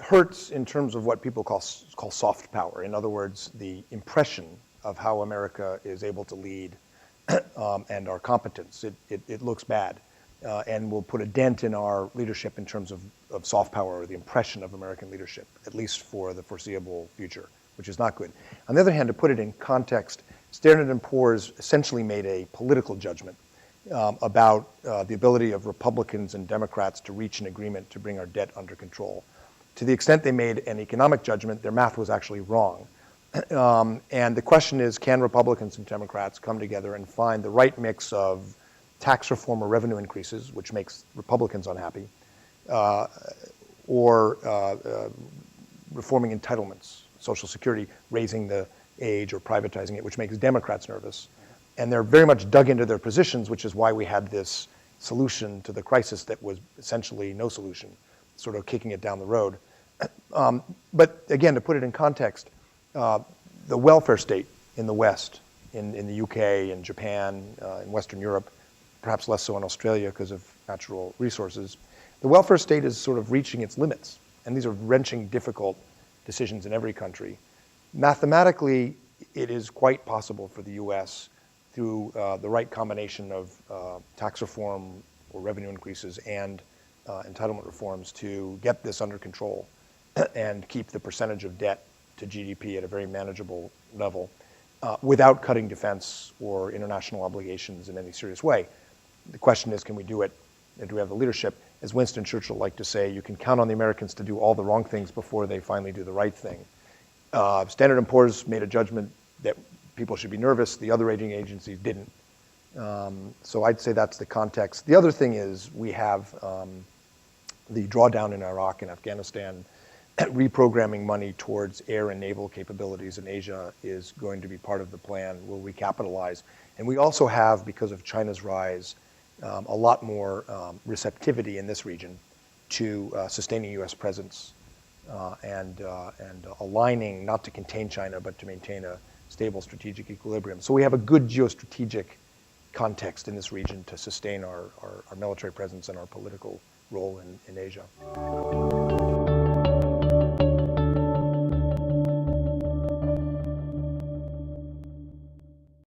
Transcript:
hurts in terms of what people call soft power. In other words, the impression of how America is able to lead and our competence. It looks bad and will put a dent in our leadership in terms of soft power, or the impression of American leadership, at least for the foreseeable future, which is not good. On the other hand, to put it in context, Standard & Poor's essentially made a political judgment about the ability of Republicans and Democrats to reach an agreement to bring our debt under control. To the extent they made an economic judgment, their math was actually wrong. And the question is, can Republicans and Democrats come together and find the right mix of tax reform or revenue increases, which makes Republicans unhappy, or reforming entitlements, Social Security, raising the age or privatizing it, which makes Democrats nervous. And they're very much dug into their positions, which is why we had this solution to the crisis that was essentially no solution, sort of kicking it down the road. But again, to put it in context, the welfare state in the West, in the UK, in Japan, in Western Europe, perhaps less so in Australia because of natural resources, the welfare state is sort of reaching its limits. And these are wrenching, difficult decisions in every country. Mathematically, it is quite possible for the US, through the right combination of tax reform or revenue increases and entitlement reforms, to get this under control and keep the percentage of debt to GDP at a very manageable level without cutting defense or international obligations in any serious way. The question is, can we do it, and do we have the leadership? As Winston Churchill liked to say, you can count on the Americans to do all the wrong things before they finally do the right thing. Standard & Poor's made a judgment that people should be nervous. The other rating agencies didn't. So I'd say that's the context. The other thing is we have the drawdown in Iraq and Afghanistan. Reprogramming money towards air and naval capabilities in Asia is going to be part of the plan. We'll recapitalize. And we also have, because of China's rise, a lot more receptivity in this region to sustaining U.S. presence and aligning, not to contain China, but to maintain a stable strategic equilibrium. So we have a good geostrategic context in this region to sustain our military presence and our political role in Asia.